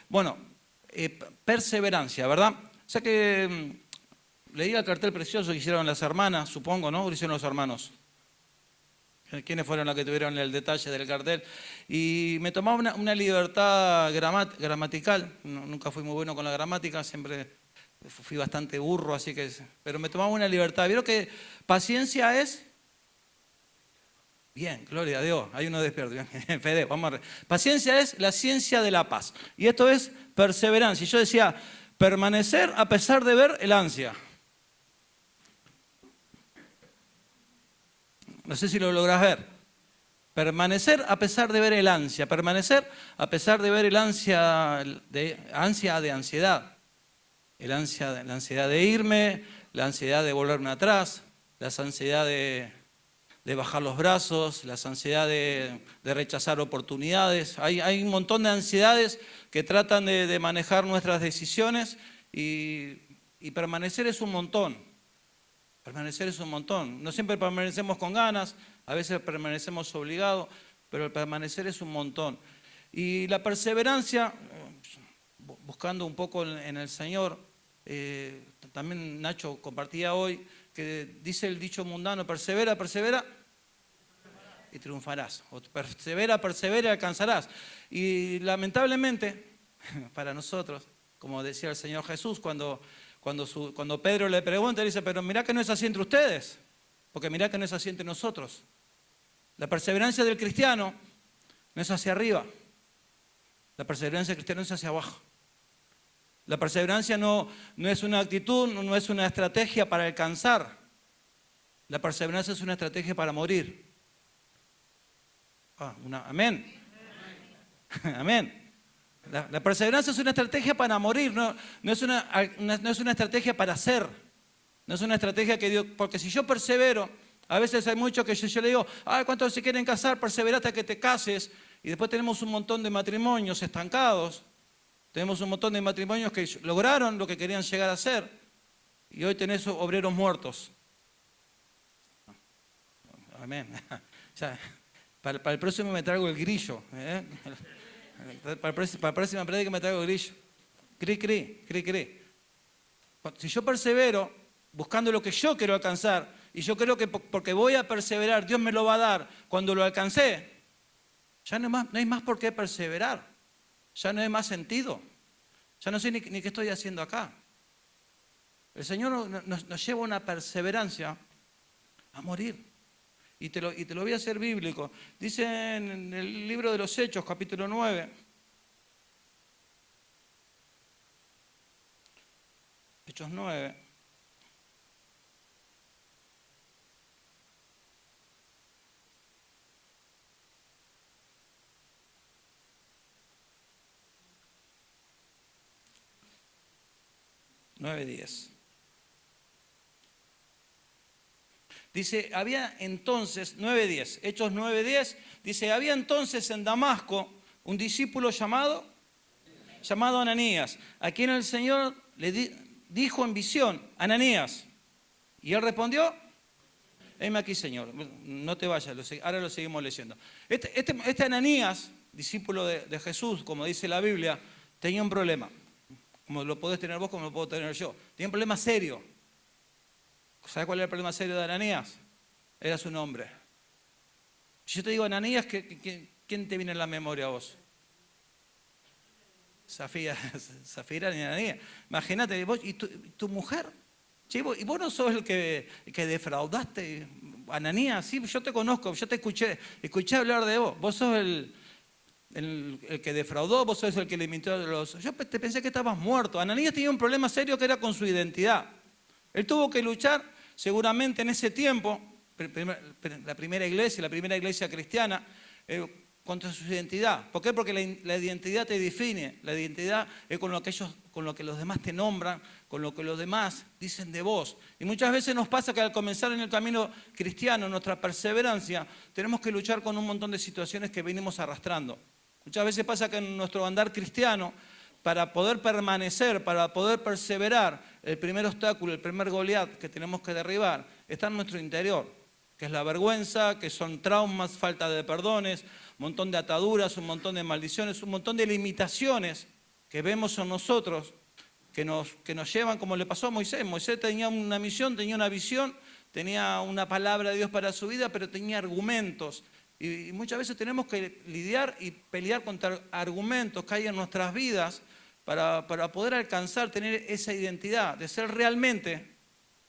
Bueno, perseverancia, ¿verdad? O sea que leí el cartel precioso que hicieron las hermanas, supongo, ¿no? ¿O lo hicieron los hermanos? ¿Quiénes fueron los que tuvieron el detalle del cartel? Y me tomaba una libertad gramatical. Nunca fui muy bueno con la gramática, siempre fui bastante burro, así que... Pero me tomaba una libertad. ¿Vieron que paciencia es? Bien, gloria a Dios. Hay uno despierto. Bien. Fede, vamos a ver. Paciencia es la ciencia de la paz. Y esto es perseverancia. Y yo decía, permanecer a pesar de ver el ansia. No sé si lo lográs ver. Permanecer a pesar de ver el ansia. Permanecer a pesar de ver el ansia de ansiedad. La ansiedad de irme, la ansiedad de volverme atrás, la ansiedad de bajar los brazos, la ansiedad de rechazar oportunidades. Hay un montón de ansiedades que tratan de manejar nuestras decisiones y permanecer es un montón. Permanecer es un montón. No siempre permanecemos con ganas, a veces permanecemos obligados, pero el permanecer es un montón. Y la perseverancia, buscando un poco en el Señor, también Nacho compartía hoy, que dice el dicho mundano, persevera, persevera y triunfarás. O persevera, persevera y alcanzarás. Y lamentablemente, para nosotros, como decía el Señor Jesús, cuando Pedro le pregunta, le dice, pero mirá que no es así entre ustedes, porque mirá que no es así entre nosotros. La perseverancia del cristiano no es hacia arriba, la perseverancia del cristiano es hacia abajo. La perseverancia no es una actitud, no es una estrategia para alcanzar. La perseverancia es una estrategia para morir. Amén. Amén. La perseverancia es una estrategia para morir, no es una estrategia para hacer. No es una estrategia que Dios... Porque si yo persevero, a veces hay muchos que yo le digo, ¿cuántos se quieren casar? Persevera hasta que te cases. Y después tenemos un montón de matrimonios estancados. Tenemos un montón de matrimonios que lograron lo que querían llegar a ser. Y hoy tenés obreros muertos. Amén. O sea, para el próximo me traigo el grillo. Para la próxima prédica me traigo el grillo. Cri. Si yo persevero buscando lo que yo quiero alcanzar, y yo creo que porque voy a perseverar, Dios me lo va a dar cuando lo alcancé, ya no hay más por qué perseverar. Ya no hay más sentido. Ya no sé ni qué estoy haciendo acá. El Señor nos lleva una perseverancia a morir. Y te lo voy a hacer bíblico. Dice en el libro de los Hechos, capítulo 9. Hechos 9. Dice, había entonces, 9:10, Hechos 9:10, dice, había entonces en Damasco un discípulo llamado Ananías, a quien el Señor le dijo en visión, Ananías. Y él respondió, heme aquí, Señor, no te vayas, ahora lo seguimos leyendo. Este Ananías, discípulo de Jesús, como dice la Biblia, tenía un problema. Como lo podés tener vos, como lo puedo tener yo. Tenía un problema serio. ¿Sabes cuál era el problema serio de Ananías? Era su nombre. Si yo te digo Ananías, ¿quién te viene en la memoria a vos? Zafira ni Ananías. Imagínate, vos y tu mujer. ¿Sí? ¿Y vos no sos el que defraudaste? Ananías, sí, yo te conozco, yo te escuché hablar de vos. Vos sos el que defraudó, vos sos el que le mintió a los... Yo te pensé que estabas muerto. Ananías tenía un problema serio que era con su identidad. Él tuvo que luchar seguramente en ese tiempo, la primera iglesia cristiana, contra su identidad. ¿Por qué? Porque la identidad te define, la identidad es con lo que los demás te nombran, con lo que los demás dicen de vos. Y muchas veces nos pasa que al comenzar en el camino cristiano, nuestra perseverancia, tenemos que luchar con un montón de situaciones que venimos arrastrando. Muchas veces pasa que en nuestro andar cristiano, para poder permanecer, para poder perseverar, el primer obstáculo, el primer Goliat que tenemos que derribar, está en nuestro interior, que es la vergüenza, que son traumas, falta de perdones, un montón de ataduras, un montón de maldiciones, un montón de limitaciones que vemos en nosotros, que nos llevan, como le pasó a Moisés. Moisés tenía una misión, tenía una visión, tenía una palabra de Dios para su vida, pero tenía argumentos. Y muchas veces tenemos que lidiar y pelear contra argumentos que hay en nuestras vidas para poder alcanzar, tener esa identidad, de ser realmente,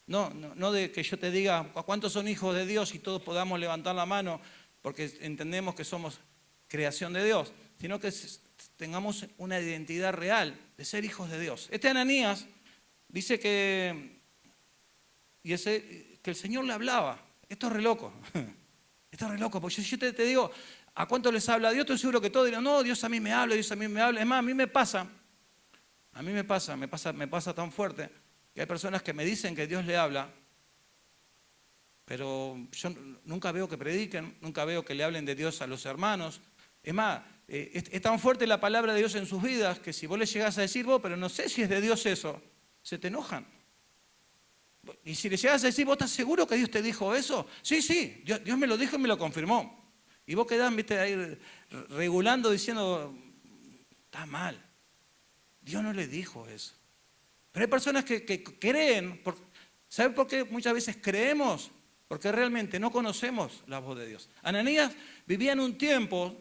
no de que yo te diga cuántos son hijos de Dios y todos podamos levantar la mano porque entendemos que somos creación de Dios, sino que tengamos una identidad real de ser hijos de Dios. Este Ananías dice que el Señor le hablaba. Esto es re loco. Esto es re loco, porque yo te digo, ¿a cuánto les habla Dios? Estoy seguro que todos dirán, no, Dios a mí me habla, Dios a mí me habla. Es más, a mí me pasa tan fuerte que hay personas que me dicen que Dios le habla, pero yo nunca veo que prediquen, nunca veo que le hablen de Dios a los hermanos. Es más, es tan fuerte la palabra de Dios en sus vidas que si vos le llegás a decir, vos, pero no sé si es de Dios eso, se te enojan. Y si le llegas a decir, ¿vos estás seguro que Dios te dijo eso? Sí, Dios me lo dijo y me lo confirmó. Y vos quedás, viste, ahí regulando, diciendo, está mal. Dios no le dijo eso. Pero hay personas que creen, ¿saben por qué muchas veces creemos? Porque realmente no conocemos la voz de Dios. Ananías vivía en un tiempo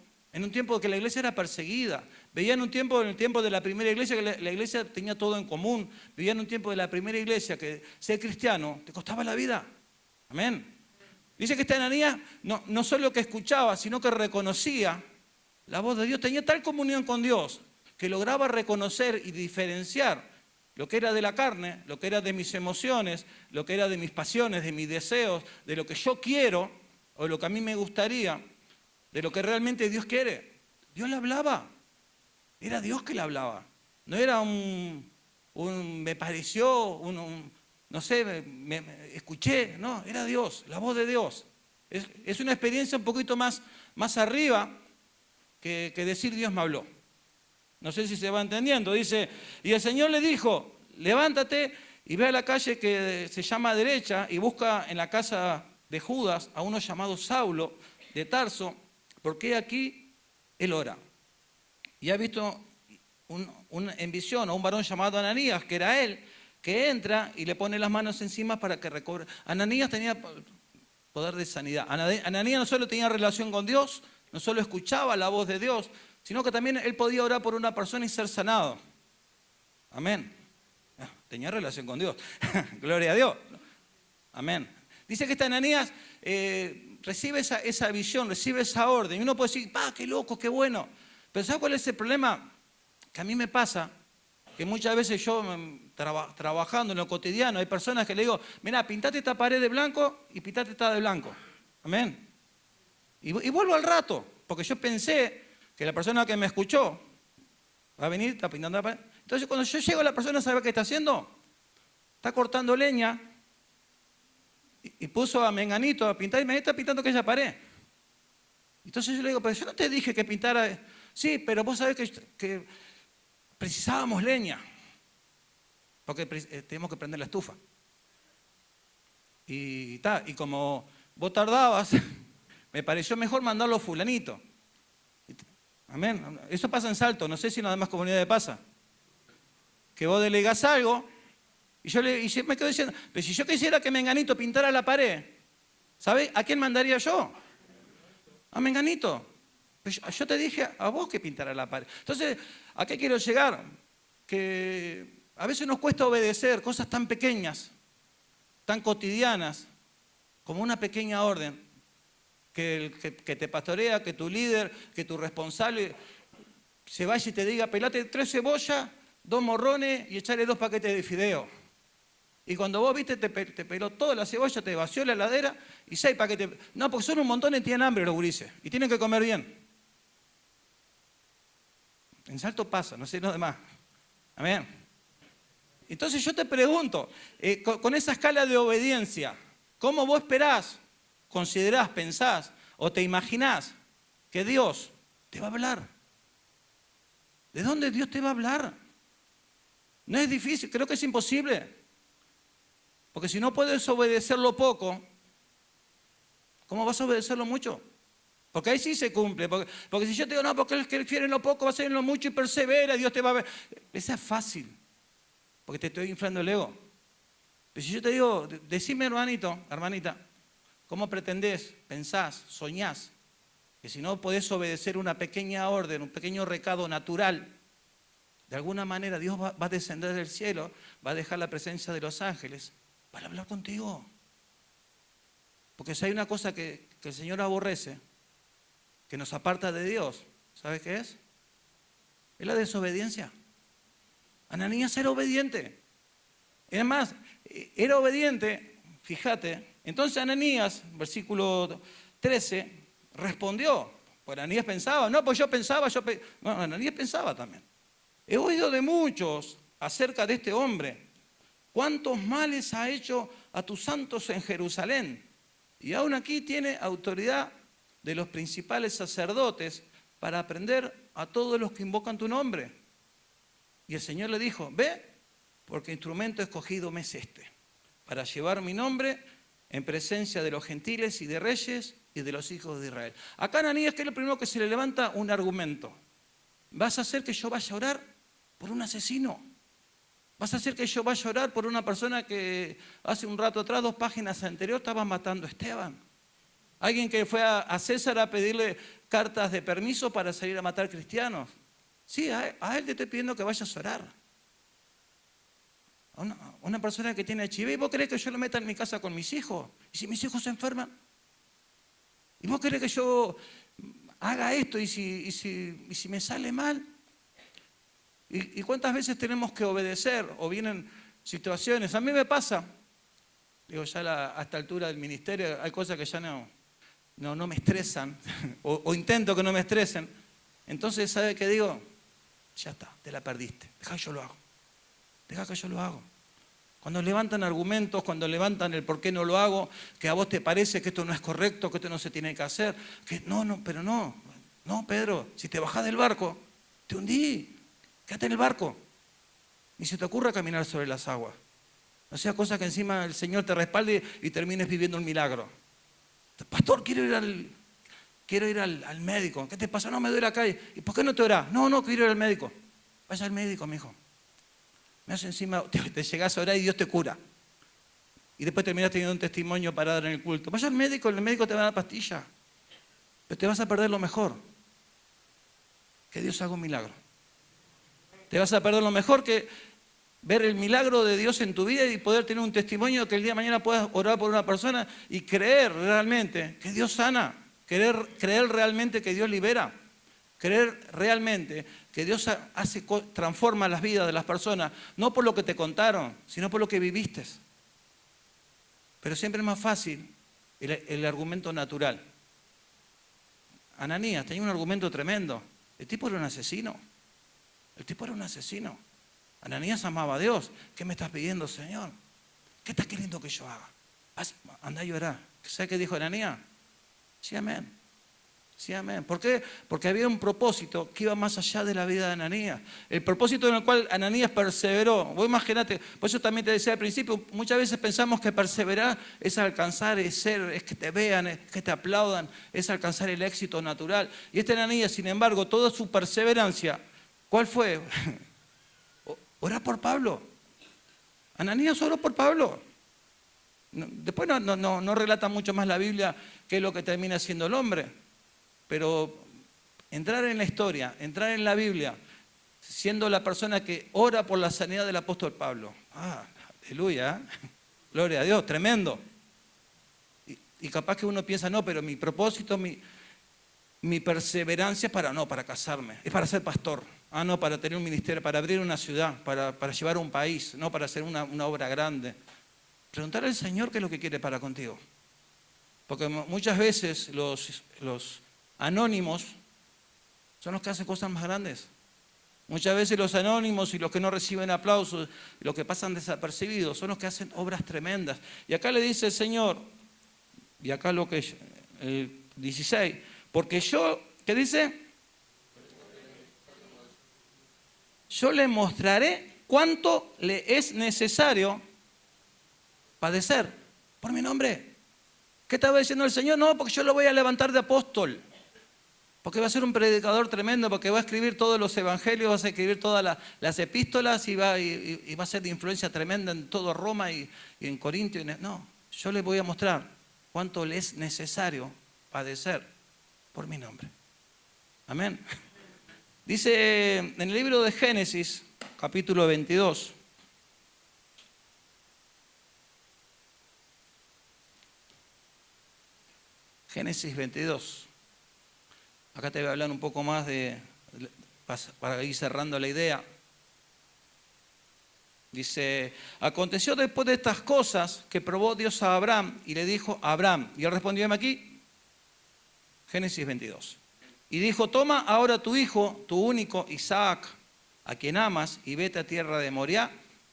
que la iglesia era perseguida. Vivía en el tiempo de la primera iglesia, que la iglesia tenía todo en común. Vivía en un tiempo de la primera iglesia que ser cristiano te costaba la vida. Amén. Dice que este Ananías no solo que escuchaba, sino que reconocía la voz de Dios. Tenía tal comunión con Dios que lograba reconocer y diferenciar lo que era de la carne, lo que era de mis emociones, lo que era de mis pasiones, de mis deseos, de lo que yo quiero o lo que a mí me gustaría, de lo que realmente Dios quiere. Dios le hablaba. Era Dios que le hablaba. No era me pareció, no sé, me escuché. No, era Dios, la voz de Dios. Es una experiencia un poquito más arriba que decir Dios me habló. No sé si se va entendiendo. Dice, y el Señor le dijo, levántate y ve a la calle que se llama derecha y busca en la casa de Judas a uno llamado Saulo de Tarso, porque aquí él ora. Y ha visto en visión a un varón llamado Ananías, que era él, que entra y le pone las manos encima para que recobre. Ananías tenía poder de sanidad. Ananías no solo tenía relación con Dios, no solo escuchaba la voz de Dios, sino que también él podía orar por una persona y ser sanado. Amén. Tenía relación con Dios. Gloria a Dios. Amén. Dice que este Ananías recibe esa visión, recibe esa orden. Y uno puede decir, qué loco, qué bueno. Pero ¿sabes cuál es el problema? Que a mí me pasa que muchas veces yo, trabajando en lo cotidiano, hay personas que le digo, mira, pintate esta pared de blanco y pintate esta de blanco. Amén. Y vuelvo al rato, porque yo pensé que la persona que me escuchó va a venir, está pintando la pared. Entonces cuando yo llego, la persona sabe qué está haciendo. Está cortando leña y puso a Menganito a pintar y Menganito está pintando aquella pared. Entonces yo le digo, pero yo no te dije que pintara. Sí, pero vos sabés que precisábamos leña, porque tenemos que prender la estufa. Y como vos tardabas, me pareció mejor mandarlo a fulanito. Amén. Eso pasa en Salto, no sé si en las demás comunidades pasa. Que vos delegás algo y yo me quedo diciendo, pero si yo quisiera que Menganito pintara la pared, ¿sabés a quién mandaría yo? A Menganito. Pues yo te dije a vos que pintara la pared. Entonces, ¿a qué quiero llegar? Que a veces nos cuesta obedecer cosas tan pequeñas, tan cotidianas, como una pequeña orden, que te pastorea, que tu líder, que tu responsable se vaya y te diga, pelate 3 cebollas, 2 morrones y echarle 2 paquetes de fideo. Y cuando vos viste, te peló toda la cebolla, te vació la heladera y 6 paquetes. No, porque son un montón y tienen hambre los gurises. Y tienen que comer bien. En Salto pasa, no sé lo demás. Amén. Entonces yo te pregunto, con esa escala de obediencia, ¿cómo vos esperás, considerás, pensás o te imaginás que Dios te va a hablar? ¿De dónde Dios te va a hablar? No es difícil, creo que es imposible. Porque si no puedes obedecerlo poco, ¿cómo vas a obedecerlo mucho? Porque ahí sí se cumple. Porque si yo te digo, no, porque el que fiere en lo poco va a ser en lo mucho y persevera, Dios te va a ver. Esa es fácil, porque te estoy inflando el ego. Pero si yo te digo, decime hermanito, hermanita, ¿cómo pretendés, pensás, soñás, que si no podés obedecer una pequeña orden, un pequeño recado natural, de alguna manera Dios va a descender del cielo, va a dejar la presencia de los ángeles para hablar contigo? Porque si hay una cosa que el Señor aborrece, que nos aparta de Dios, ¿sabes qué es? Es la desobediencia. Ananías era obediente. Es más, era obediente, fíjate. Entonces Ananías, versículo 13, respondió. Pues Ananías pensaba, no, pues yo pensaba, no, Ananías pensaba también. He oído de muchos acerca de este hombre. ¿Cuántos males ha hecho a tus santos en Jerusalén? Y aún aquí tiene autoridad de los principales sacerdotes para aprender a todos los que invocan tu nombre. Y el Señor le dijo, ve, porque instrumento escogido me es este, para llevar mi nombre en presencia de los gentiles y de reyes y de los hijos de Israel. Acá Ananías, que es lo primero que se le levanta un argumento. ¿Vas a hacer que yo vaya a orar por un asesino? ¿Vas a hacer que yo vaya a orar por una persona que hace un rato atrás, 2 páginas anterior, estaba matando a Esteban? Alguien que fue a César a pedirle cartas de permiso para salir a matar cristianos. Sí, a él te estoy pidiendo que vayas a orar. Una persona que tiene HIV, ¿y vos querés que yo lo meta en mi casa con mis hijos? ¿Y si mis hijos se enferman? ¿Y vos querés que yo haga esto y si me sale mal? ¿Y cuántas veces tenemos que obedecer o vienen situaciones? A mí me pasa, digo, ya a esta altura del ministerio hay cosas que ya no me estresan o intento que no me estresen. Entonces, ¿sabe qué digo? Ya está, te la perdiste, deja que yo lo hago. Deja que yo lo hago. Cuando levantan argumentos, cuando levantan el por qué no lo hago, que a vos te parece que esto no es correcto, que esto no se tiene que hacer, que pero no, Pedro, si te bajás del barco, te hundí, quédate en el barco. Ni se te ocurra caminar sobre las aguas. No sea cosa que encima el Señor te respalde y termines viviendo un milagro. Pastor, quiero ir al médico. ¿Qué te pasa? No, me duele acá. ¿Y por qué no te orás? No, quiero ir al médico. Vaya al médico, mijo. Me hace encima, te llegás a orar y Dios te cura. Y después terminás teniendo un testimonio para dar en el culto. Vaya al médico, el médico te va a dar pastilla. Pero te vas a perder lo mejor. Que Dios haga un milagro. Te vas a perder lo mejor que ver el milagro de Dios en tu vida y poder tener un testimonio que el día de mañana puedas orar por una persona y creer realmente que Dios sana. Creer realmente que Dios libera. Creer realmente que Dios transforma las vidas de las personas, no por lo que te contaron, sino por lo que viviste. Pero siempre es más fácil el argumento natural. Ananías tenía un argumento tremendo. El tipo era un asesino. Ananías amaba a Dios. ¿Qué me estás pidiendo, Señor? ¿Qué estás queriendo que yo haga? Anda a llorar. ¿Sabes qué dijo Ananías? Sí, amén. Sí, amén. ¿Por qué? Porque había un propósito que iba más allá de la vida de Ananías. El propósito en el cual Ananías perseveró. Vos imaginate, por eso también te decía al principio, muchas veces pensamos que perseverar es alcanzar, es que te vean, es que te aplaudan, es alcanzar el éxito natural. Y este Ananías, sin embargo, toda su perseverancia, ¿cuál fue? Orar por Pablo. Ananías oró por Pablo. Después no relata mucho más la Biblia qué es lo que termina siendo el hombre. Pero entrar en la historia, entrar en la Biblia, siendo la persona que ora por la sanidad del apóstol Pablo. Aleluya, gloria a Dios, tremendo. Y capaz que uno piensa, no, pero mi propósito, mi perseverancia es para casarme, es para ser pastor. No, para tener un ministerio, para abrir una ciudad, para llevar un país, no para hacer una obra grande. Preguntar al Señor qué es lo que quiere para contigo. Porque muchas veces los anónimos son los que hacen cosas más grandes. Muchas veces los anónimos y los que no reciben aplausos, los que pasan desapercibidos, son los que hacen obras tremendas. Y acá le dice el Señor, y acá lo que es el 16, porque yo, ¿qué dice? Yo le mostraré cuánto le es necesario padecer por mi nombre. ¿Qué estaba diciendo el Señor? No, porque yo lo voy a levantar de apóstol. Porque va a ser un predicador tremendo, porque va a escribir todos los evangelios, va a escribir todas las epístolas y va a ser de influencia tremenda en todo Roma y en Corintio. No, yo les voy a mostrar cuánto le es necesario padecer por mi nombre. Amén. Dice en el libro de Génesis, capítulo 22. Génesis 22. Acá te voy a hablar un poco más para ir cerrando la idea. Dice, aconteció después de estas cosas que probó Dios a Abraham y le dijo a Abraham, y él respondió aquí, Génesis 22. Y dijo, toma ahora tu hijo, tu único Isaac, a quien amas, y vete a tierra de Moriah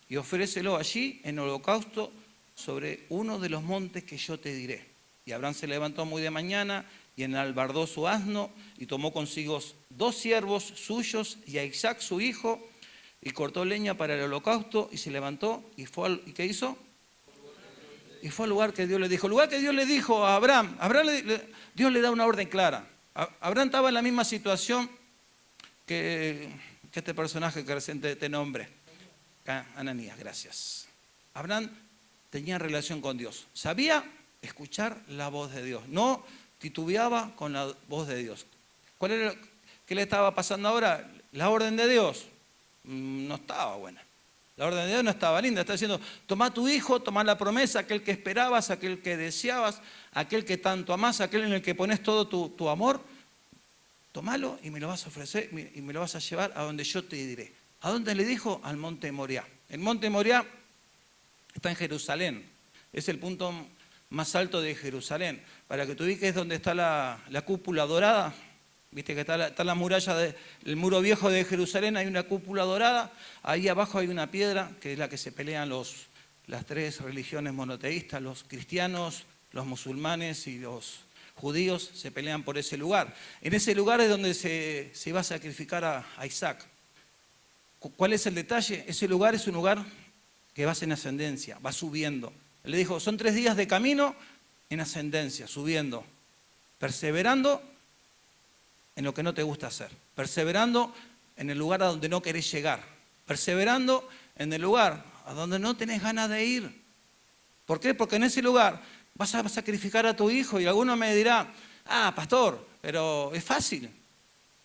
y ofrécelo allí en holocausto sobre uno de los montes que yo te diré. Y Abraham se levantó muy de mañana y enalbardó su asno y tomó consigo 2 siervos suyos y a Isaac su hijo y cortó leña para el holocausto y se levantó y fue ¿y qué hizo? Y fue al lugar que Dios le dijo. El lugar que Dios le dijo a Abraham. Dios le da una orden clara. Abraham estaba en la misma situación que este personaje que recién te nombré. Ananías, gracias. Abraham tenía relación con Dios. Sabía escuchar la voz de Dios. No titubeaba con la voz de Dios. ¿Qué le estaba pasando ahora? La orden de Dios no estaba buena. La orden de Dios no estaba linda. Está diciendo, toma tu hijo, toma la promesa, aquel que esperabas, aquel que deseabas, aquel que tanto amás, aquel en el que pones todo tu amor. Tómalo y me lo vas a ofrecer y me lo vas a llevar a donde yo te diré. ¿A dónde le dijo? Al monte Moriah. El monte Moriah está en Jerusalén. Es el punto más alto de Jerusalén. Para que tú ubiques donde está la cúpula dorada. Viste que está la muralla del muro viejo de Jerusalén, hay una cúpula dorada, ahí abajo hay una piedra que es la que se pelean las 3 religiones monoteístas, los cristianos, los musulmanes y los judíos se pelean por ese lugar. En ese lugar es donde se va a sacrificar a Isaac. ¿Cuál es el detalle? Ese lugar es un lugar que va en ascendencia, va subiendo. Él le dijo, son 3 días de camino en ascendencia, subiendo, perseverando en lo que no te gusta hacer, perseverando en el lugar a donde no querés llegar, perseverando en el lugar a donde no tenés ganas de ir. ¿Por qué? Porque en ese lugar vas a sacrificar a tu hijo y alguno me dirá, pastor, pero es fácil.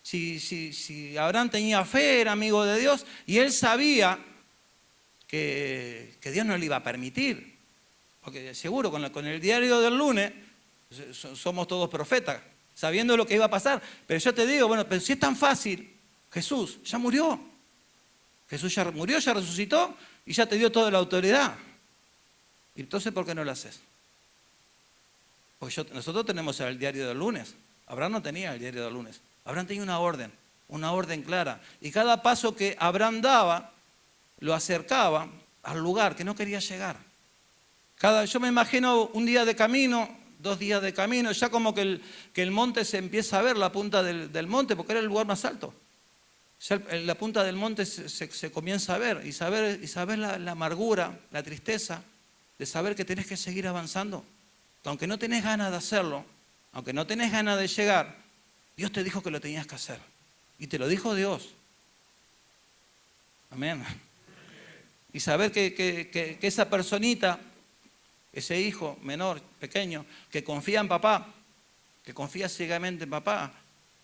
Si Abraham tenía fe, era amigo de Dios y él sabía que Dios no le iba a permitir. Porque seguro con el diario del lunes somos todos profetas, sabiendo lo que iba a pasar. Pero yo te digo, pero si es tan fácil, Jesús ya murió. Jesús ya murió, ya resucitó y ya te dio toda la autoridad. ¿Y entonces por qué no lo haces? Porque nosotros tenemos el diario del lunes. Abraham no tenía el diario del lunes. Abraham tenía una orden clara. Y cada paso que Abraham daba, lo acercaba al lugar que no quería llegar. Yo me imagino un día de camino, 2 días de camino, ya como que el monte se empieza a ver, la punta del monte, porque era el lugar más alto. Ya la punta del monte se comienza a ver y saber la amargura, la tristeza de saber que tenés que seguir avanzando. Que aunque no tenés ganas de hacerlo, aunque no tenés ganas de llegar, Dios te dijo que lo tenías que hacer. Y te lo dijo Dios. Amén. Y saber que esa personita, ese hijo menor, pequeño, que confía en papá, que confía ciegamente en papá,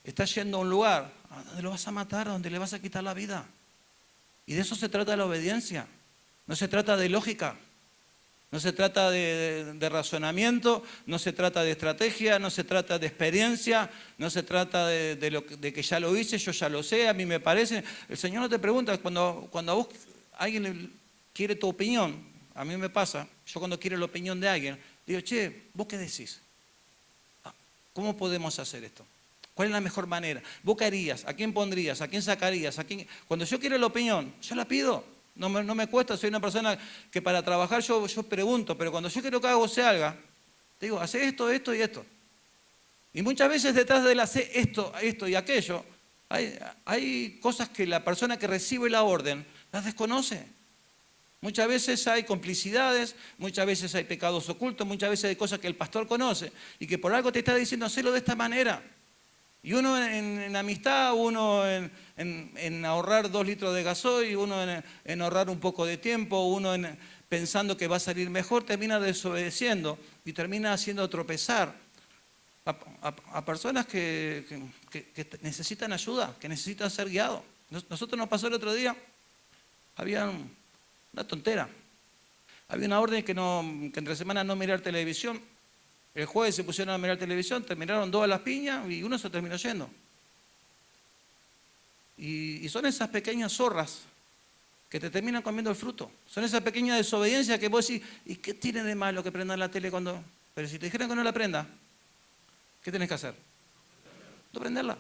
está yendo a un lugar donde lo vas a matar, donde le vas a quitar la vida. Y de eso se trata la obediencia. No se trata de lógica, no se trata de razonamiento, no se trata de estrategia, no se trata de experiencia, no se trata de que ya lo hice, yo ya lo sé, a mí me parece. El Señor no te pregunta, cuando a vos alguien quiere tu opinión, a mí me pasa, yo cuando quiero la opinión de alguien, digo, che, ¿vos qué decís? ¿Cómo podemos hacer esto? ¿Cuál es la mejor manera? ¿Vos qué harías? ¿A quién pondrías? ¿A quién sacarías? Cuando yo quiero la opinión, yo la pido. No me cuesta, soy una persona que para trabajar yo pregunto, pero cuando yo quiero que algo se haga, te digo, hace esto, esto y esto. Y muchas veces detrás del hacer esto y aquello, hay cosas que la persona que recibe la orden las desconoce. Muchas veces hay complicidades, muchas veces hay pecados ocultos, muchas veces hay cosas que el pastor conoce y que por algo te está diciendo hacerlo de esta manera. Y uno en amistad, uno en ahorrar 2 litros de gasoil, uno en ahorrar un poco de tiempo, uno pensando que va a salir mejor, termina desobedeciendo y termina haciendo tropezar a personas que necesitan ayuda, que necesitan ser guiados. Nosotros nos pasó el otro día, había una tontera. Había una orden que entre semana no mirar televisión. El jueves se pusieron a mirar televisión, terminaron 2 a las piñas y uno se terminó yendo. Y son esas pequeñas zorras que te terminan comiendo el fruto. Son esas pequeñas desobediencias que vos decís, ¿y qué tiene de malo que prendan la tele cuando...? Pero si te dijeran que no la prenda, ¿qué tenés que hacer? No prenderla.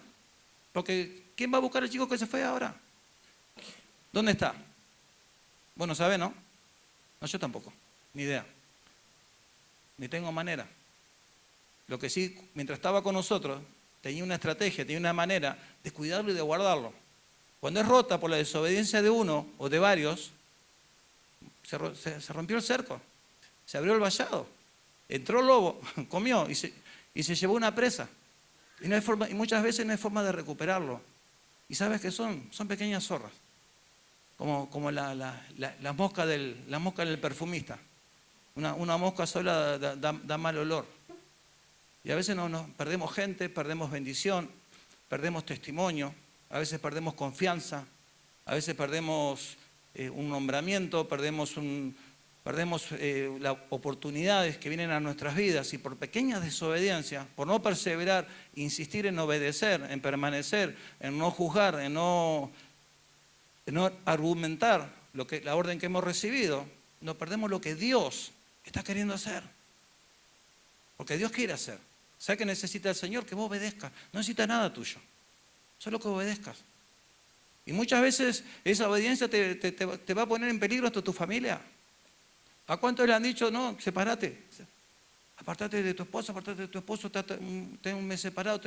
Porque ¿quién va a buscar al chico que se fue ahora? ¿Dónde está? Vos no sabés, ¿no? No, yo tampoco. Ni idea. Ni tengo manera. Lo que sí, mientras estaba con nosotros, tenía una estrategia, tenía una manera de cuidarlo y de guardarlo. Cuando es rota por la desobediencia de uno o de varios, se rompió el cerco, se abrió el vallado, entró el lobo, comió y se llevó una presa. Y muchas veces no hay forma de recuperarlo. ¿Y sabes qué son? Son pequeñas zorras, como la mosca del perfumista. Una mosca sola da mal olor. Y a veces nos perdemos gente, perdemos bendición, perdemos testimonio, a veces perdemos confianza, a veces perdemos un nombramiento, perdemos las oportunidades que vienen a nuestras vidas y por pequeñas desobediencias, por no perseverar, insistir en obedecer, en permanecer, en no juzgar, en no argumentar la orden que hemos recibido, nos perdemos lo que Dios está queriendo hacer. Porque Dios quiere hacer. ¿Sabe qué necesita el Señor? Que vos obedezcas. No necesita nada tuyo. Solo que obedezcas. Y muchas veces esa obediencia te va a poner en peligro hasta tu familia. ¿A cuántos le han dicho, no, sepárate? Apartate de tu esposa, apartate de tu esposo, ten un mes separado.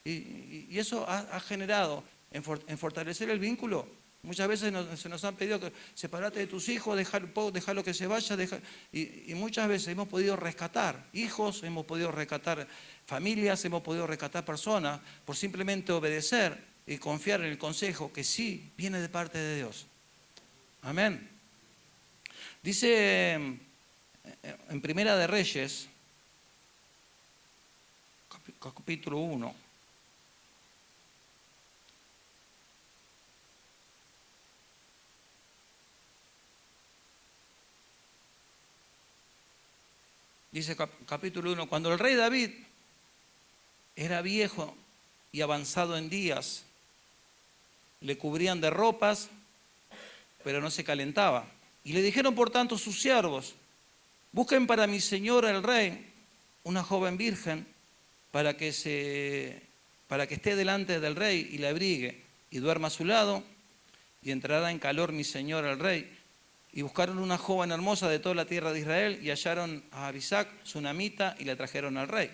Y eso ha generado en fortalecer el vínculo. Muchas veces se nos han pedido que separate de tus hijos, dejarlo que se vaya, y muchas veces hemos podido rescatar hijos, hemos podido rescatar familias, hemos podido rescatar personas por simplemente obedecer y confiar en el consejo que sí viene de parte de Dios. Amén. Dice en Primera de Reyes, capítulo 1. Dice capítulo 1, cuando el rey David era viejo y avanzado en días, le cubrían de ropas, pero no se calentaba. Y le dijeron por tanto sus siervos, busquen para mi señor el rey una joven virgen para que esté delante del rey y le abrigue y duerma a su lado, y entrará en calor mi señor el rey. Y buscaron una joven hermosa de toda la tierra de Israel y hallaron a Abisac, sunamita, y la trajeron al rey.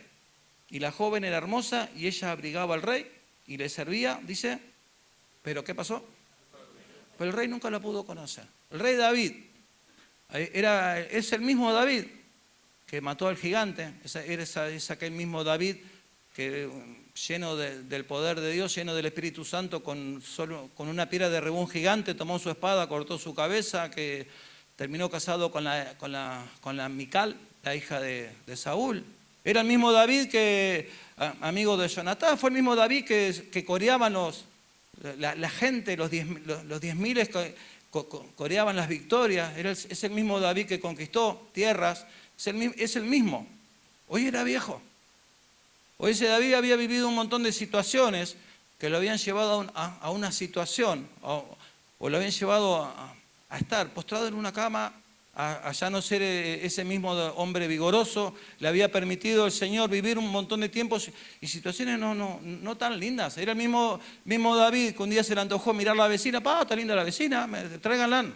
Y la joven era hermosa y ella abrigaba al rey y le servía, dice, ¿pero qué pasó? Pero el rey nunca la pudo conocer. El rey David es el mismo David que mató al gigante, es aquel mismo David que lleno del poder de Dios, lleno del Espíritu Santo, con una piedra derribó un gigante, tomó su espada, cortó su cabeza, que terminó casado con la Mical, la hija de Saúl. Era el mismo David que, amigo de Jonatán, fue el mismo David que coreaban la gente, los 10.000 coreaban las victorias. Es el mismo David que conquistó tierras, es el mismo. Hoy era viejo. Hoy ese David había vivido un montón de situaciones que lo habían llevado a una situación o lo habían llevado a estar postrado en una cama, a ya no ser ese mismo hombre vigoroso. Le había permitido el Señor vivir un montón de tiempos y situaciones no tan lindas. Era el mismo David que un día se le antojó mirar a la vecina, está linda la vecina, tráiganla.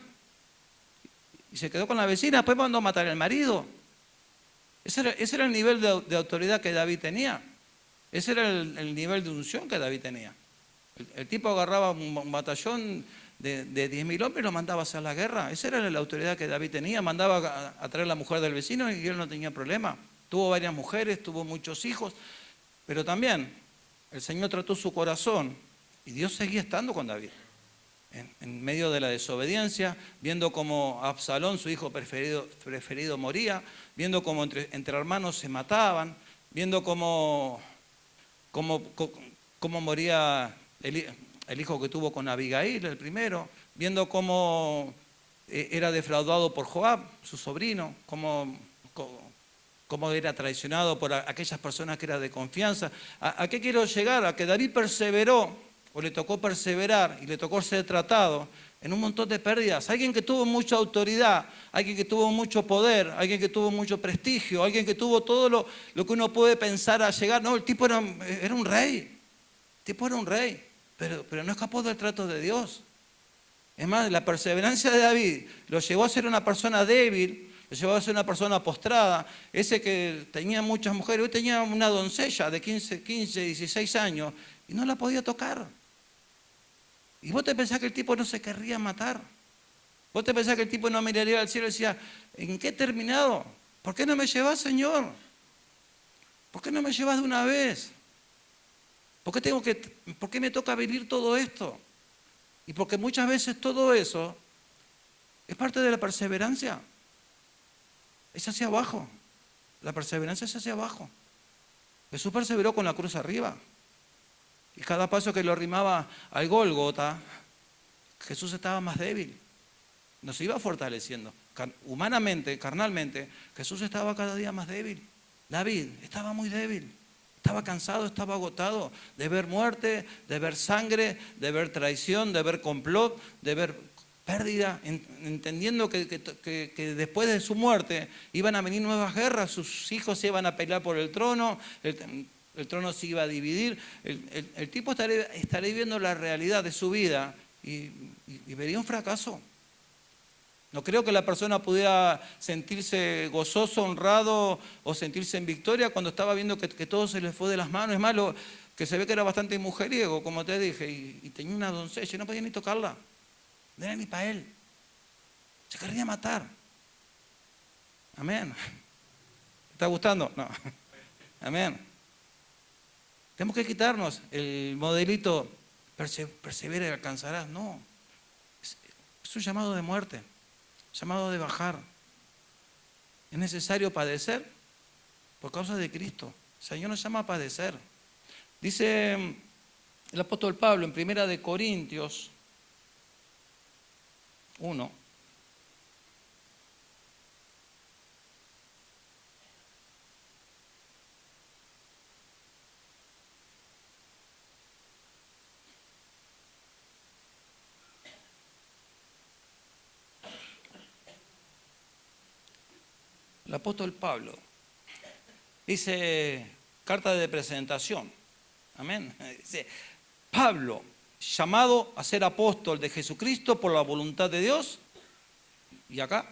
Y se quedó con la vecina, después mandó a matar al marido. Ese era el nivel de autoridad que David tenía. Ese era el nivel de unción que David tenía. El tipo agarraba un batallón de 10.000 hombres y lo mandaba a hacer la guerra. Esa era la autoridad que David tenía. Mandaba a traer a la mujer del vecino y él no tenía problema. Tuvo varias mujeres, tuvo muchos hijos, pero también el Señor trató su corazón y Dios seguía estando con David. En medio de la desobediencia, viendo cómo Absalón, su hijo preferido moría, viendo cómo entre hermanos se mataban, viendo cómo moría el hijo que tuvo con Abigail, el primero, viendo cómo era defraudado por Joab, su sobrino, cómo era traicionado por aquellas personas que eran de confianza. ¿A qué quiero llegar? A que David perseveró, o le tocó perseverar y le tocó ser tratado en un montón de pérdidas. Alguien que tuvo mucha autoridad, alguien que tuvo mucho poder, alguien que tuvo mucho prestigio, alguien que tuvo todo lo que uno puede pensar a llegar. No, el tipo era un rey, el tipo era un rey, pero no escapó del trato de Dios. Es más, la perseverancia de David lo llevó a ser una persona débil, lo llevó a ser una persona postrada. Ese que tenía muchas mujeres, hoy tenía una doncella de 15, 16 años y no la podía tocar. Y vos te pensás que el tipo no se querría matar. Vos te pensás que el tipo no miraría al cielo y decía, ¿en qué he terminado? ¿Por qué no me llevás, Señor? ¿Por qué no me llevás de una vez? ¿Por qué me toca vivir todo esto? Y porque muchas veces todo eso es parte de la perseverancia. Es hacia abajo. La perseverancia es hacia abajo. Jesús perseveró con la cruz arriba. Y cada paso que lo arrimaba al Gólgota, Jesús estaba más débil. Nos iba fortaleciendo. Humanamente, carnalmente, Jesús estaba cada día más débil. David estaba muy débil. Estaba cansado, estaba agotado de ver muerte, de ver sangre, de ver traición, de ver complot, de ver pérdida, entendiendo que después de su muerte iban a venir nuevas guerras, sus hijos se iban a pelear por el trono, el trono se iba a dividir. El tipo estaría viviendo la realidad de su vida y vería un fracaso. No creo que la persona pudiera sentirse gozoso, honrado o sentirse en victoria cuando estaba viendo que todo se le fue de las manos. Es más, que se ve que era bastante mujeriego, como te dije, y tenía una doncella y no podía ni tocarla. No era ni para él. Se quería matar. Amén. ¿Te está gustando? No. Amén. Tenemos que quitarnos el modelito, persevera y alcanzarás. No. Es un llamado de muerte. Llamado de bajar. Es necesario padecer por causa de Cristo. El Señor nos llama a padecer. Dice el apóstol Pablo en 1 Corintios 1. El apóstol Pablo dice, carta de presentación, amén. Dice, Pablo, llamado a ser apóstol de Jesucristo por la voluntad de Dios. Y acá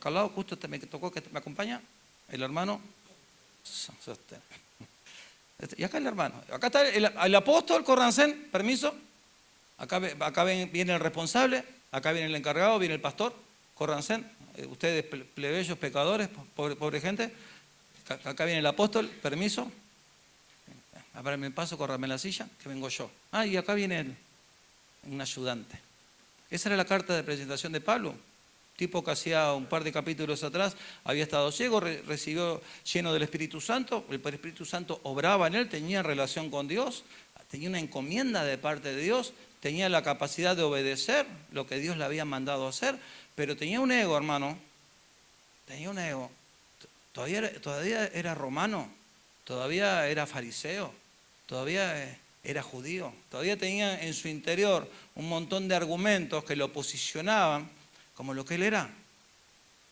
al lado, justo me tocó que me acompaña, el hermano. Y acá el hermano. Acá está el apóstol Corrancén, permiso. Acá viene el responsable, acá viene el encargado, viene el pastor Corrancén. Ustedes plebeyos, pecadores, pobre gente. Acá viene el apóstol, permiso. Ábrame paso, córrame la silla, que vengo yo. Y acá viene un ayudante. Esa era la carta de presentación de Pablo. Tipo que hacía un par de capítulos atrás había estado ciego, recibió lleno del Espíritu Santo. El Espíritu Santo obraba en él, tenía relación con Dios, tenía una encomienda de parte de Dios, tenía la capacidad de obedecer lo que Dios le había mandado hacer, pero tenía un ego, hermano. Tenía un ego. Todavía era romano, todavía era fariseo, todavía era judío, todavía tenía en su interior un montón de argumentos que lo posicionaban como lo que él era.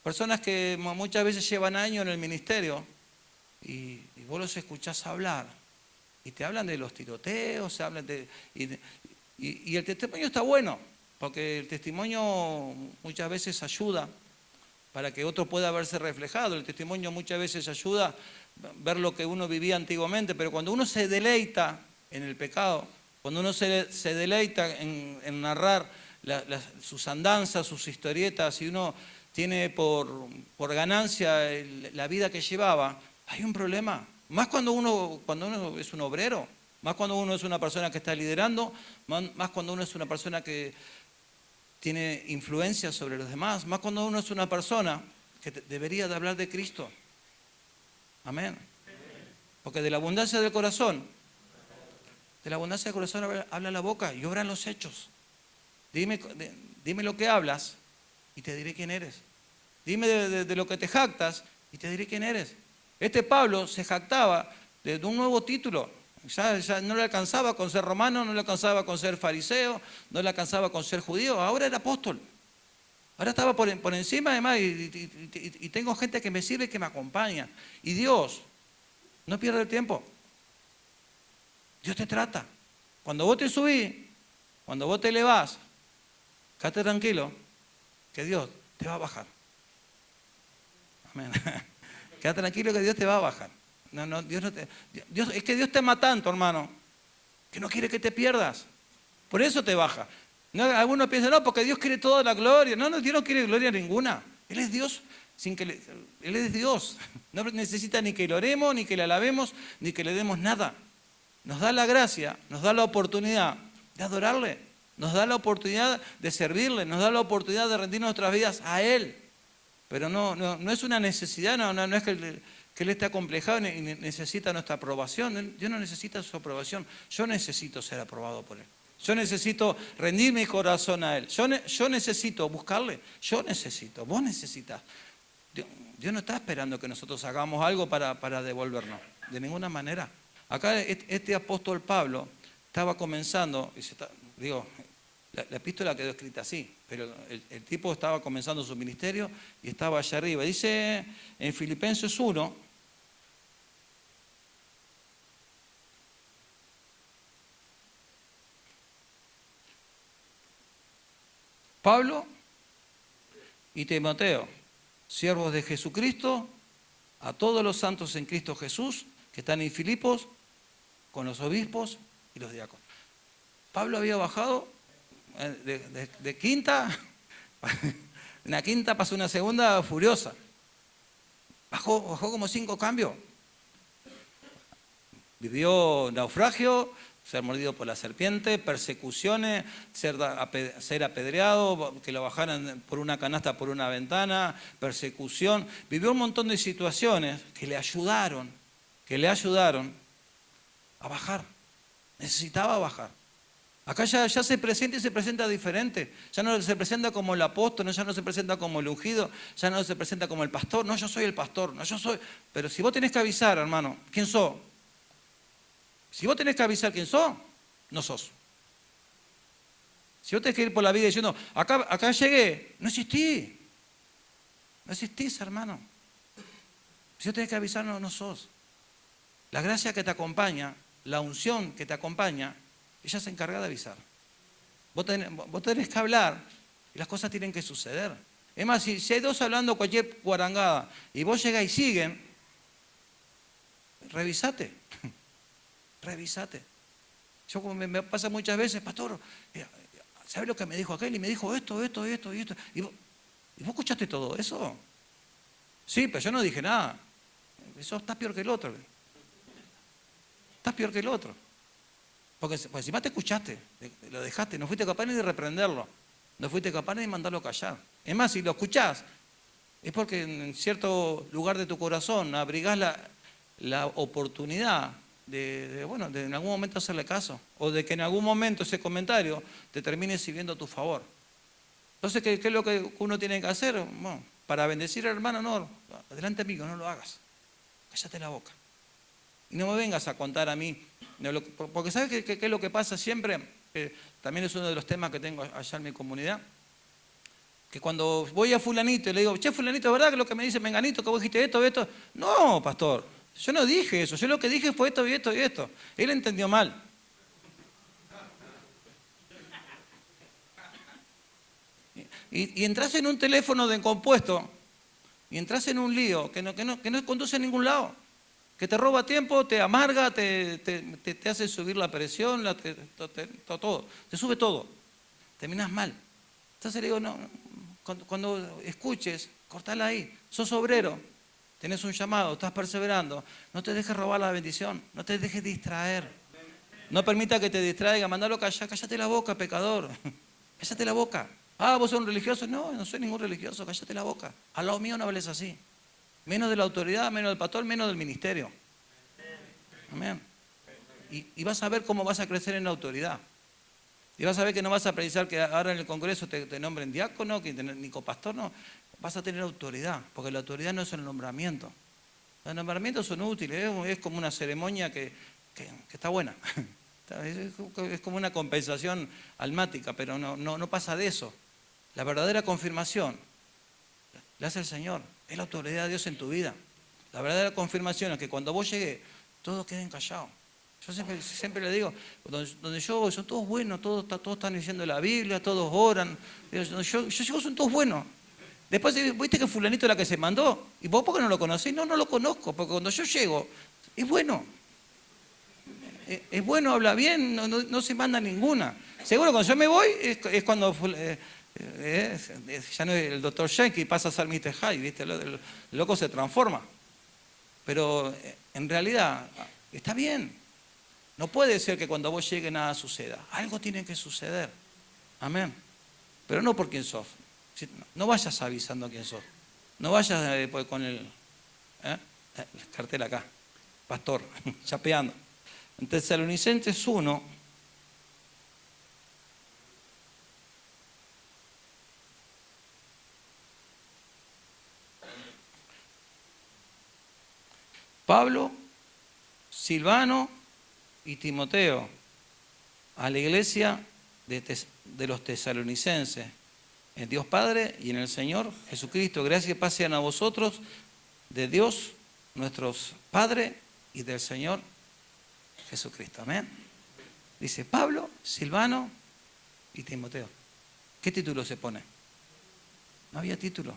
Personas que muchas veces llevan años en el ministerio y vos los escuchás hablar y te hablan de los tiroteos, y el testimonio está bueno, porque el testimonio muchas veces ayuda para que otro pueda verse reflejado. El testimonio muchas veces ayuda a ver lo que uno vivía antiguamente, pero cuando uno se deleita en el pecado, cuando uno se deleita en narrar sus andanzas, sus historietas, y uno tiene por ganancia la vida que llevaba, hay un problema. Más cuando uno es un obrero. Más cuando uno es una persona que está liderando, más cuando uno es una persona que tiene influencia sobre los demás, más cuando uno es una persona que debería de hablar de Cristo. Amén. Porque de la abundancia del corazón habla la boca y obran los hechos. Dime lo que hablas y te diré quién eres. Dime de lo que te jactas y te diré quién eres. Este Pablo se jactaba de un nuevo título. Ya no le alcanzaba con ser romano, no le alcanzaba con ser fariseo, no le alcanzaba con ser judío. Ahora era apóstol. Ahora estaba por encima además y tengo gente que me sirve y que me acompaña. Y Dios no pierde el tiempo. Dios te trata. Cuando vos te subís, cuando vos te elevás, quédate tranquilo que Dios te va a bajar. Amén. Quédate tranquilo que Dios te va a bajar. Es que Dios te ama tanto, hermano, que no quiere que te pierdas. Por eso te baja. No, algunos piensan, no, porque Dios quiere toda la gloria. No, Dios no quiere gloria ninguna. Él es Dios, Él es Dios. No necesita ni que lo oremos, ni que le alabemos, ni que le demos nada. Nos da la gracia, nos da la oportunidad de adorarle, nos da la oportunidad de servirle, nos da la oportunidad de rendir nuestras vidas a Él. Pero no es una necesidad, no es que Él esté acomplejado y necesita nuestra aprobación. Dios no necesita su aprobación. Yo necesito ser aprobado por Él. Yo necesito rendir mi corazón a Él. Yo necesito buscarle. Vos necesitas. Dios no está esperando que nosotros hagamos algo para devolvernos. De ninguna manera. Acá este apóstol Pablo estaba comenzando, la epístola quedó escrita así, pero el tipo estaba comenzando su ministerio y estaba allá arriba. Dice en Filipenses 1, Pablo y Timoteo, siervos de Jesucristo, a todos los santos en Cristo Jesús, que están en Filipos, con los obispos y los diáconos. Pablo había bajado de quinta, una quinta pasó una segunda furiosa. Bajó como 5 cambios. Vivió naufragio, ser mordido por la serpiente, persecuciones, ser apedreado, que lo bajaran por una canasta por una ventana, persecución. Vivió un montón de situaciones que le ayudaron a bajar. Necesitaba bajar. Acá ya se presenta y se presenta diferente. Ya no se presenta como el apóstol, ya no se presenta como el ungido, ya no se presenta como el pastor. No, yo soy el pastor, no, yo soy. Pero si vos tenés que avisar, hermano, ¿quién sos? Si vos tenés que avisar quién sos, no sos. Si vos tenés que ir por la vida diciendo, acá llegué, no existí. No existís, hermano. Si vos tenés que avisar, no sos. La gracia que te acompaña, la unción que te acompaña, ella se encarga de avisar. Vos tenés que hablar y las cosas tienen que suceder. Es más, si hay dos hablando cualquier guarangada y vos llegás y siguen, revisate. Revisate. Yo como me pasa muchas veces, pastor, ¿sabes lo que me dijo aquel? Y me dijo esto. ¿Y vos escuchaste todo eso? Sí, pero yo no dije nada. Eso está peor que el otro. Estás peor que el otro. Porque encima te escuchaste, lo dejaste, no fuiste capaz ni de reprenderlo, no fuiste capaz ni de mandarlo a callar. Es más, si lo escuchás, es porque en cierto lugar de tu corazón abrigás la oportunidad de en algún momento hacerle caso, o de que en algún momento ese comentario te termine sirviendo a tu favor. Entonces, ¿qué es lo que uno tiene que hacer? Bueno, para bendecir al hermano, no, adelante amigo, no lo hagas, cállate la boca. Y no me vengas a contar a mí, porque ¿sabes qué es lo que pasa siempre? También es uno de los temas que tengo allá en mi comunidad. Que cuando voy a fulanito y le digo, che, fulanito, ¿es verdad que lo que me dice menganito, que vos dijiste esto? No, pastor, yo no dije eso, yo lo que dije fue esto y esto y esto. Él entendió mal. Y entras en un teléfono de compuesto, y entras en un lío que no conduce a ningún lado. Que te roba tiempo, te amarga, te hace subir la presión, todo, te sube todo, terminas mal. Entonces le digo, no, cuando escuches, cortala ahí, sos obrero, tenés un llamado, estás perseverando, no te dejes robar la bendición, no te dejes distraer. No permita que te distraiga, mandalo callar, cállate la boca, pecador. Cállate la boca. Ah, ¿vos sos un religioso? No, no soy ningún religioso, cállate la boca. Al lado mío no hables así. Menos de la autoridad, menos del pastor, menos del ministerio. Amén. Y vas a ver cómo vas a crecer en la autoridad. Y vas a ver que no vas a precisar que ahora en el Congreso te nombren diácono, ni copastor, no. Vas a tener autoridad, porque la autoridad no es el nombramiento. Los nombramientos son útiles, es como una ceremonia que está buena. Es como una compensación almática, pero no pasa de eso. La verdadera confirmación la hace el Señor, es la autoridad de Dios en tu vida. La verdadera confirmación es que cuando vos llegues, todos queden callados. Yo siempre le digo, donde yo voy, son todos buenos, todos están leyendo la Biblia, todos oran. Yo llego, son todos buenos. Después, ¿viste que fulanito es la que se mandó? ¿Y vos por qué no lo conocés? No lo conozco, porque cuando yo llego, es bueno. Es bueno, habla bien, no se manda ninguna. Seguro cuando yo me voy, es cuando ya no es el doctor Shanky, pasa a ser Mr. Hyde, ¿viste? El loco se transforma. Pero en realidad, está bien. No puede ser que cuando vos llegues nada suceda. Algo tiene que suceder. Amén. Pero no por quién sos. No vayas avisando quién sos. No vayas con el cartel acá. Pastor, chapeando. En Tesalonicenses 1. Pablo, Silvano y Timoteo a la iglesia de los tesalonicenses, en Dios Padre y en el Señor Jesucristo. Gracias y paz sean a vosotros, de Dios, nuestro Padre, y del Señor Jesucristo. Amén. Dice Pablo, Silvano y Timoteo. ¿Qué título se pone? No había título.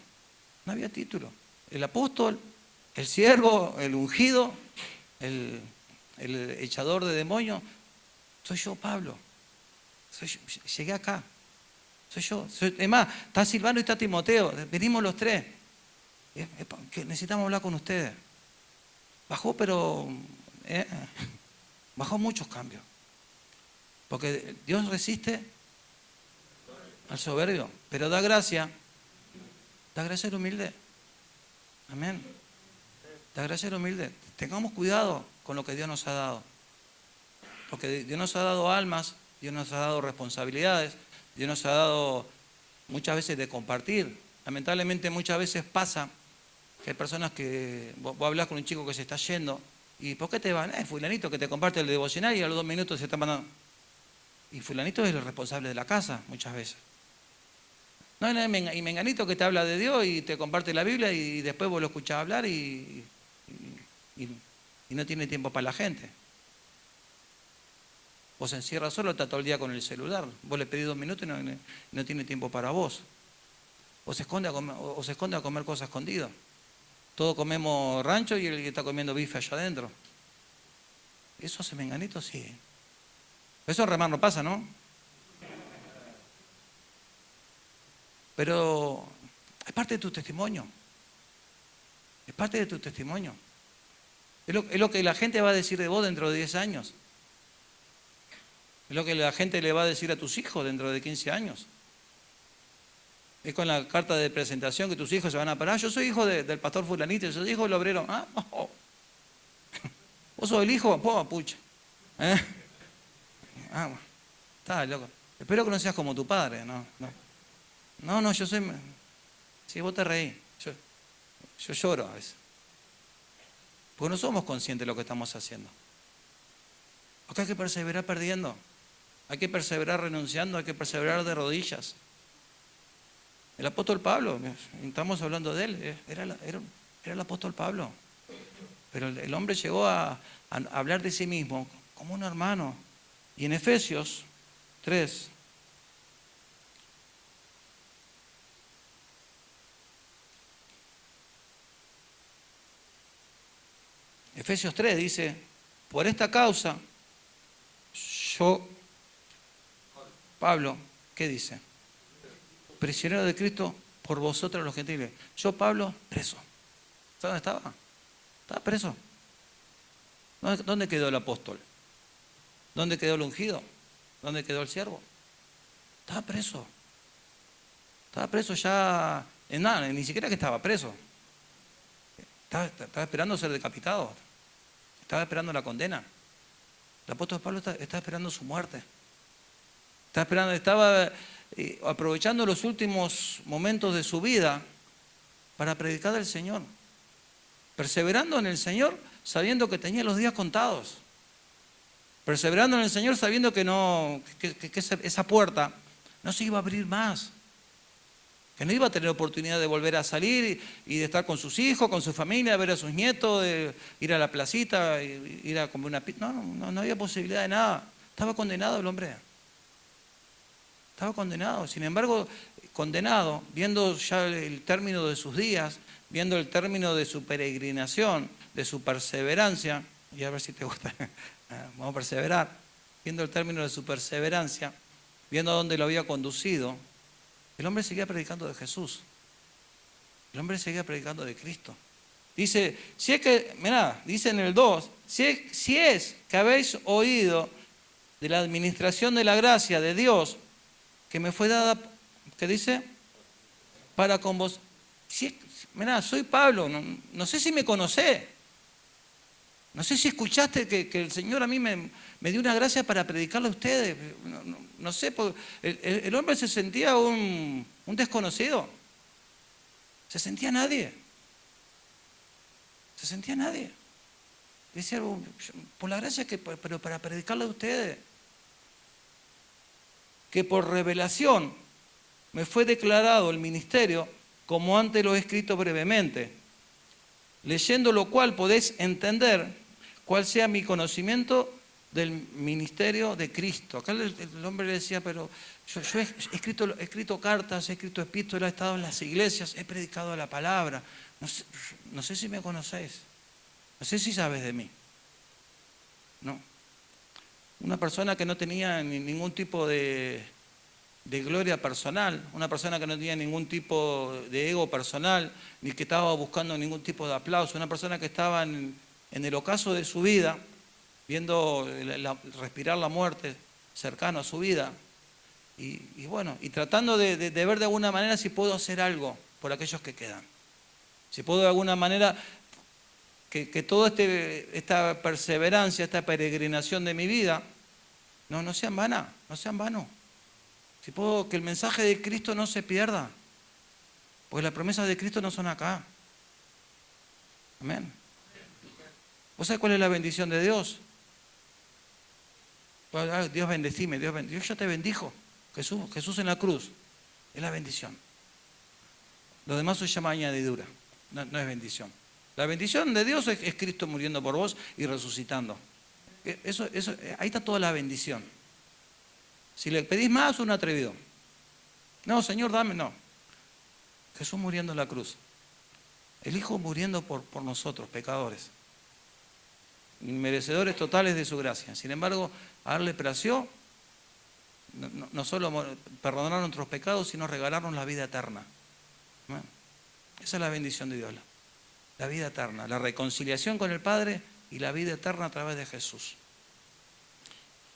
No había título. El apóstol, el siervo, el ungido, el echador de demonios, soy yo, Pablo. Llegué acá. Soy yo. Es más, está Silvano y está Timoteo. Venimos los tres. Que necesitamos hablar con ustedes. Bajó, pero bajó muchos cambios. Porque Dios resiste al soberbio, pero da gracia al humilde. Amén. Da gracia al humilde. Tengamos cuidado con lo que Dios nos ha dado. Porque Dios nos ha dado almas, Dios nos ha dado responsabilidades, Dios nos ha dado muchas veces de compartir. Lamentablemente muchas veces pasa que hay personas que vos hablas con un chico que se está yendo y ¿por qué te van? Fulanito que te comparte el devocional y a los 2 minutos se está mandando. Y fulanito es el responsable de la casa muchas veces. No, y menganito que te habla de Dios y te comparte la Biblia y después vos lo escuchás hablar y no tiene tiempo para la gente. Vos se encierra solo, está todo el día con el celular. Vos le pedís 2 minutos y no tiene tiempo para vos. O se esconde a comer cosas escondidas. Todos comemos rancho y él está comiendo bife allá adentro. ¿Eso hace menganito? Sí. Eso en Remar no pasa, ¿no? Pero es parte de tu testimonio. Es parte de tu testimonio. Es lo que la gente va a decir de vos dentro de 10 años. Es lo que la gente le va a decir a tus hijos dentro de 15 años. Es con la carta de presentación que tus hijos se van a parar. Yo soy hijo del pastor fulanito, yo soy hijo del obrero. Ah, oh. ¿Vos sos el hijo? Pucha. Está loco. Espero que no seas como tu padre. No, yo soy... Sí, vos te reí. Yo lloro a veces. Porque no somos conscientes de lo que estamos haciendo. Acá hay que perseverar perdiendo. Hay que perseverar renunciando, hay que perseverar de rodillas. El apóstol Pablo, estamos hablando de él, era el apóstol Pablo. Pero el hombre llegó a hablar de sí mismo como un hermano. Y en Efesios 3, Efesios 3 dice, por esta causa, yo, Pablo, ¿qué dice? Prisionero de Cristo por vosotros los gentiles. Yo, Pablo, preso. ¿Sabes dónde estaba? Estaba preso. ¿Dónde quedó el apóstol? ¿Dónde quedó el ungido? ¿Dónde quedó el siervo? Estaba preso. Estaba preso ya en nada, ni siquiera que estaba preso. Estaba esperando ser decapitado. Estaba esperando la condena. El apóstol Pablo estaba esperando su muerte. Estaba aprovechando los últimos momentos de su vida para predicar del Señor. Perseverando en el Señor, sabiendo que tenía los días contados. Perseverando en el Señor, sabiendo que esa puerta no se iba a abrir más. Que no iba a tener oportunidad de volver a salir y de estar con sus hijos, con su familia, ver a sus nietos, de ir a la placita, ir a comer una pizza. No había posibilidad de nada. Estaba condenado el hombre. Estaba condenado. Sin embargo, condenado, viendo ya el término de sus días, viendo el término de su peregrinación, de su perseverancia, y a ver si te gusta, vamos a perseverar, viendo el término de su perseverancia, viendo a dónde lo había conducido, el hombre seguía predicando de Jesús. El hombre seguía predicando de Cristo. Dice, si es que, mirá, dice en el 2, si es que habéis oído de la administración de la gracia de Dios que me fue dada, ¿qué dice? Para con vos. Mirá, soy Pablo, no sé si me conocés. No sé si escuchaste que el Señor a mí me dio una gracia para predicarle a ustedes. No sé, el hombre se sentía un desconocido. Se sentía nadie. Se sentía nadie. Decía, por la gracia pero para predicarle a ustedes. Que por revelación me fue declarado el ministerio como antes lo he escrito brevemente. Leyendo lo cual podéis entender cuál sea mi conocimiento del ministerio de Cristo. Acá el hombre le decía, pero yo he escrito cartas, he escrito epístolas, he estado en las iglesias, he predicado la palabra. No sé si me conocéis, no sé si sabes de mí. No. Una persona que no tenía ningún tipo de gloria personal, una persona que no tenía ningún tipo de ego personal, ni que estaba buscando ningún tipo de aplauso, una persona que estaba en el ocaso de su vida, viendo respirar la muerte cercano a su vida, y bueno, y tratando de ver de alguna manera si puedo hacer algo por aquellos que quedan. Si puedo de alguna manera que toda esta perseverancia, esta peregrinación de mi vida, no sea en vano, no sea en vano. Si puedo que el mensaje de Cristo no se pierda, porque las promesas de Cristo no son acá. Amén. ¿Vos sabés cuál es la bendición de Dios? Dios bendecime, Dios ya te bendijo. Jesús en la cruz es la bendición. Lo demás se llama añadidura, no es bendición. La bendición de Dios es Cristo muriendo por vos y resucitando. Ahí está toda la bendición. Si le pedís más, un atrevido. No, Señor, dame, no. Jesús muriendo en la cruz. El Hijo muriendo por nosotros, pecadores. Merecedores totales de su gracia. Sin embargo, a Él le plació no solo perdonar nuestros pecados, sino regalarnos la vida eterna. ¿No? Esa es la bendición de Dios. La vida eterna, la reconciliación con el Padre y la vida eterna a través de Jesús.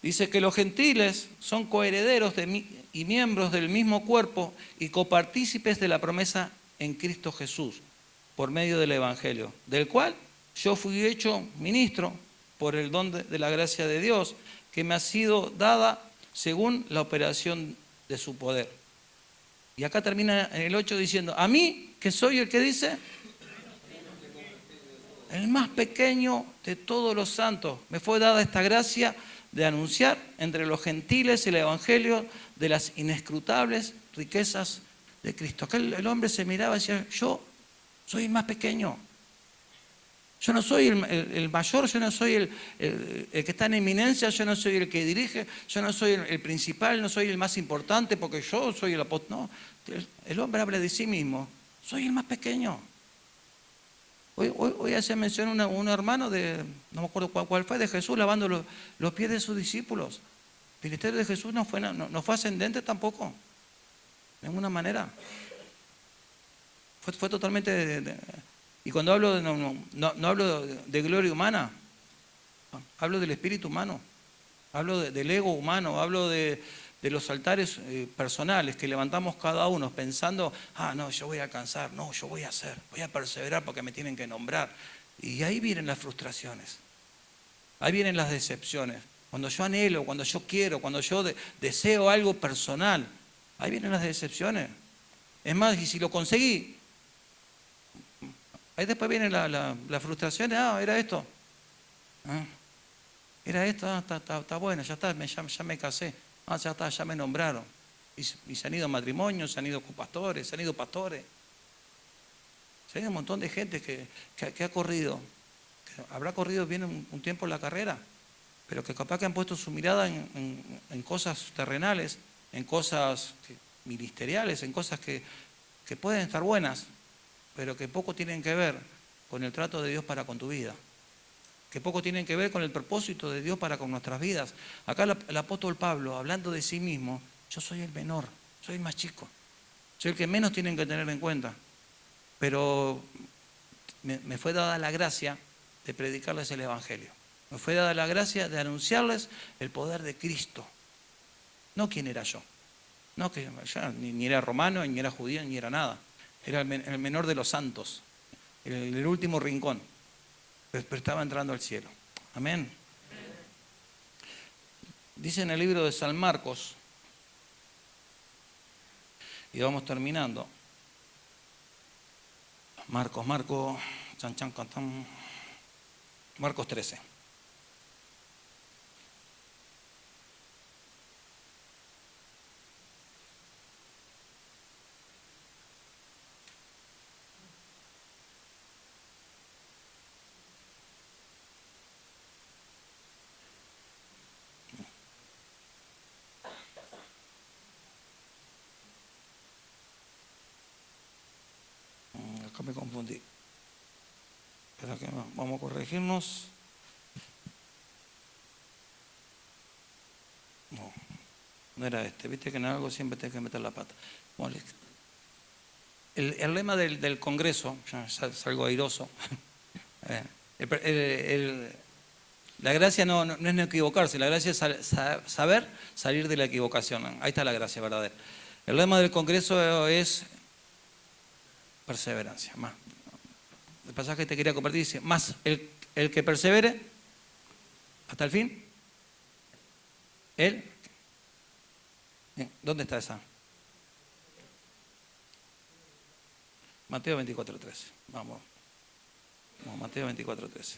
Dice que los gentiles son coherederos y miembros del mismo cuerpo y copartícipes de la promesa en Cristo Jesús, por medio del Evangelio, del cual yo fui hecho ministro por el don de la gracia de Dios, que me ha sido dada según la operación de su poder. Y acá termina en el 8 diciendo, a mí, que soy el que dice, el más pequeño de todos los santos, me fue dada esta gracia de anunciar entre los gentiles el evangelio de las inescrutables riquezas de Cristo. Acá el hombre se miraba y decía, yo soy el más pequeño. Yo no soy el mayor, yo no soy el que está en eminencia, yo no soy el que dirige, yo no soy el principal, no soy el más importante porque yo soy el apóstol. No, el hombre habla de sí mismo, soy el más pequeño. Hoy hacía mención un hermano no me acuerdo cuál fue, de Jesús lavando los pies de sus discípulos. El ministerio de Jesús no fue ascendente tampoco, de ninguna manera. Fue totalmente... y cuando hablo no hablo de gloria humana, hablo del espíritu humano. Hablo del ego humano, hablo de los altares personales que levantamos cada uno pensando, no, yo voy a alcanzar, no, yo voy a hacer, voy a perseverar porque me tienen que nombrar. Y ahí vienen las frustraciones, ahí vienen las decepciones. Cuando yo anhelo, cuando yo quiero, cuando yo deseo algo personal, ahí vienen las decepciones. Es más, y si lo conseguí, ahí después viene la frustración, era esto. Era esto, está bueno, ya está, ya me casé, ya está, ya me nombraron. Y se han ido matrimonios, se han ido copastores, se han ido pastores. Se ha ido un montón de gente que ha corrido, que habrá corrido bien un tiempo en la carrera, pero que capaz que han puesto su mirada en cosas terrenales, en cosas ministeriales, en cosas que pueden estar buenas, pero que poco tienen que ver con el trato de Dios para con tu vida, que poco tienen que ver con el propósito de Dios para con nuestras vidas. Acá el apóstol Pablo, hablando de sí mismo, yo soy el menor, soy el más chico, soy el que menos tienen que tener en cuenta, pero me fue dada la gracia de predicarles el Evangelio, me fue dada la gracia de anunciarles el poder de Cristo, no quién era yo, no que yo ni era romano, ni era judío, ni era nada, era el menor de los santos, el último rincón. Pero estaba entrando al cielo. Amén. Dice en el libro de San Marcos, y vamos terminando. Marcos 13. Acá me confundí. Espera que vamos a corregirnos. No era este. Viste que en algo siempre tenés que meter la pata. Bueno, el lema del Congreso, ya es algo airoso. La gracia no es no equivocarse, la gracia es saber salir de la equivocación. Ahí está la gracia verdadera. El lema del Congreso es perseverancia. Más. El pasaje que te quería compartir dice, más el que persevere hasta el fin, él. ¿Dónde está esa? Mateo 24:13. Vamos, Mateo 24:13.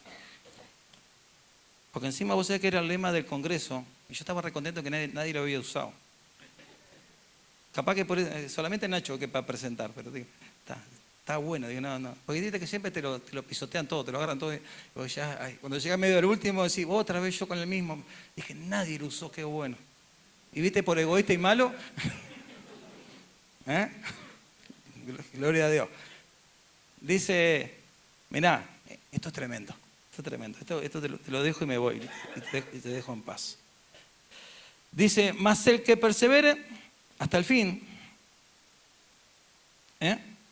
Porque encima vos sabés que era el lema del Congreso y yo estaba recontento que nadie lo había usado. Capaz que solamente Nacho que para presentar, pero digo, está bueno, digo, no. Porque dice que siempre te lo pisotean todo, te lo agarran todo. Cuando llega medio del último, decís, otra vez yo con el mismo. Dije, nadie lo usó, qué bueno. Y viste por egoísta y malo. Gloria a Dios. Dice, mirá, esto es tremendo. Esto es tremendo. Esto te lo dejo y me voy. Y te dejo en paz. Dice, mas el que persevere hasta el fin,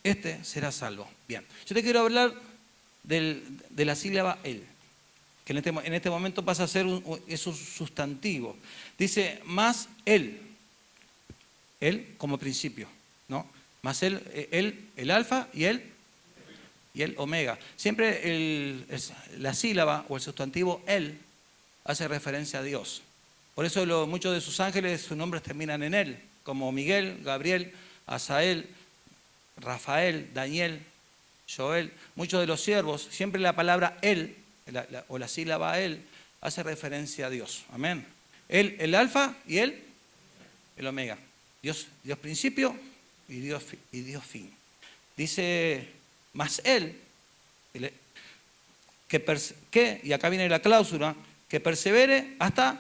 este será salvo. Bien. Yo te quiero hablar de la sílaba él, que en este momento pasa a ser un sustantivo. Dice, más él como principio, ¿no? Más el alfa y el omega. Siempre la sílaba o el sustantivo él hace referencia a Dios. Por eso muchos de sus ángeles, sus nombres terminan en él, como Miguel, Gabriel, Asael, Rafael, Daniel, Joel. Muchos de los siervos, siempre la palabra él, o la sílaba él, hace referencia a Dios. Amén. Él, el alfa y él, el omega. Dios principio y Dios fin. Dice, más él, y acá viene la cláusula, que persevere hasta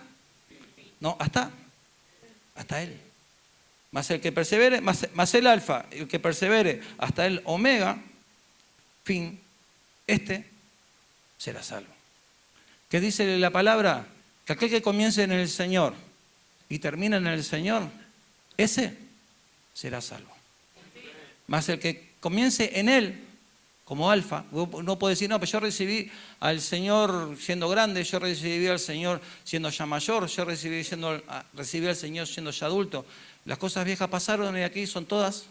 él. Más el que persevere, más el alfa, el que persevere hasta el omega, fin, este será salvo. ¿Qué dice la palabra? Que aquel que comience en el Señor y termina en el Señor, ese será salvo. Más el que comience en Él, como alfa. No puede decir, no, pero yo recibí al Señor siendo grande, yo recibí al Señor siendo ya mayor, yo recibí al Señor siendo ya adulto. Las cosas viejas pasaron y aquí son todas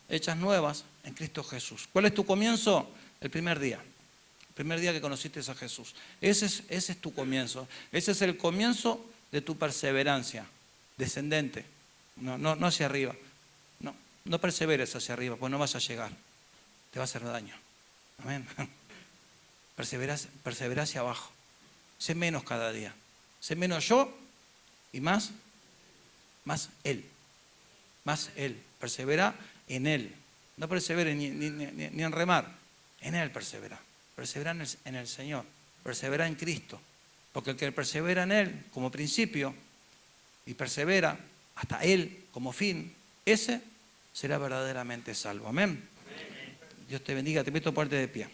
hechas nuevas en Cristo Jesús. ¿Cuál es tu comienzo? El primer día. El primer día que conociste a Jesús. Ese es tu comienzo. Ese es el comienzo de tu perseverancia descendente. No hacia arriba. No perseveres hacia arriba, pues no vas a llegar. Te va a hacer daño. Amén. Persevera hacia abajo. Sé menos cada día. Sé menos yo y más Él. Más Él. Persevera en Él. No persevere ni en remar. En Él persevera. Persevera en el Señor. Persevera en Cristo. Porque el que persevera en Él como principio y persevera hasta Él como fin, ese será verdaderamente salvo. Amén. Dios te bendiga. Te invito a ponerte de pie.